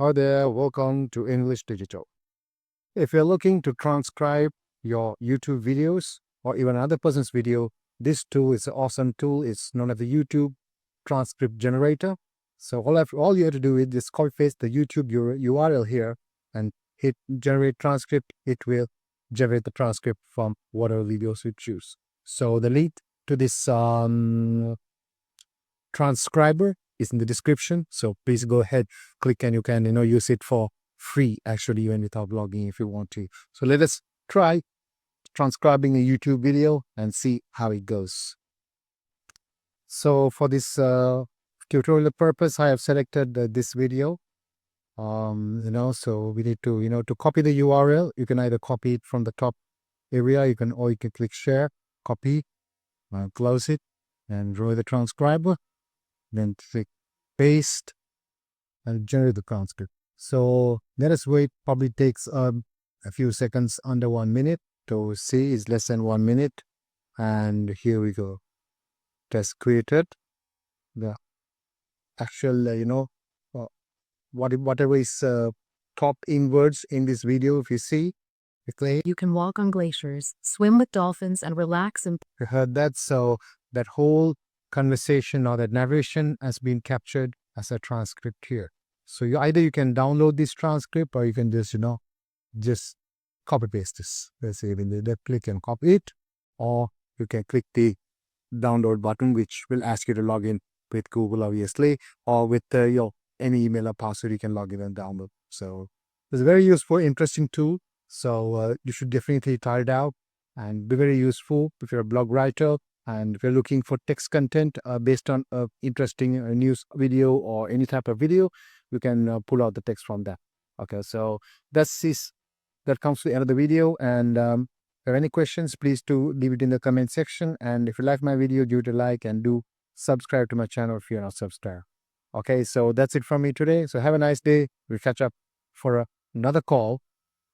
Hi there, welcome to English Digital. If you're looking to transcribe your YouTube videos or even another person's video, this tool is an awesome tool. It's known as the YouTube transcript generator. So all you have to do is just copy paste the YouTube URL here and hit generate transcript. It will generate the transcript from whatever videos you choose. So the link to this transcriber is in the description. So please go ahead, click, and you can use it for free actually, even without logging if you want to. So let us try transcribing a YouTube video and see how it goes. So for this tutorial purpose, I have selected this video. So we need to to copy the URL. You can either copy it from the top area, you can click share, copy, close it, and draw the transcriber. Then click paste and generate the transcript. So let us wait. Probably takes a few seconds, under 1 minute. To see is less than 1 minute. And here we go. Test created. The actual, whatever is top in words in this video, if you see, You can walk on glaciers, swim with dolphins, and relax in. You heard that. So that whole conversation or that narration has been captured as a transcript here. So you can download this transcript, or you can just copy paste this. Let's say when they click and copy it, or you can click the download button, which will ask you to log in with Google, obviously, or with your any email or password. You can log in and download. So it's a very useful, interesting tool. So you should definitely try it out and be very useful if you're a blog writer and if you're looking for text content based on interesting news video or any type of video. You can pull out the text from that. Okay, so that comes to the end of the video. And if you have any questions, please do leave it in the comment section. And if you like my video, give it a like and do subscribe to my channel if you're not subscribed. Okay, so that's it from me today. So have a nice day. We'll catch up for another call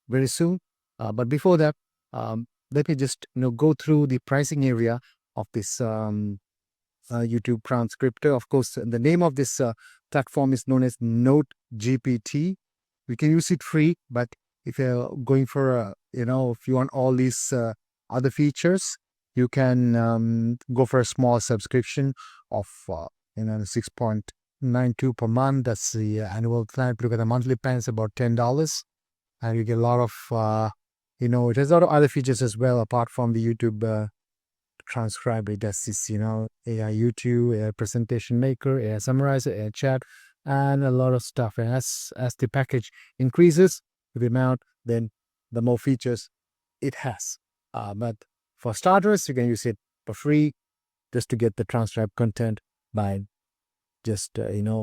very soon. But before that, let me just go through the pricing area of this YouTube transcriptor. Of course, the name of this platform is known as Note GPT. We can use it free, but if you're going for if you want all these other features, you can go for a small subscription of 6.92 per month. That's the annual plan. Look at the monthly plan, it's about $10. And you get a lot of, it has a lot of other features as well, apart from the YouTube transcribe. It does this, AI YouTube, AI presentation maker, AI summarizer, AI chat, and a lot of stuff. And as the package increases with the amount, then the more features it has. But for starters, you can use it for free just to get the transcribed content by just, picking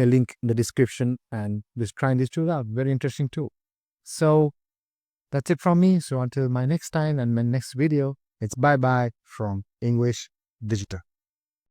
the link in the description and just trying this tool out. Very interesting tool. So that's it from me. So until my next time and my next video, it's bye-bye from English Digital.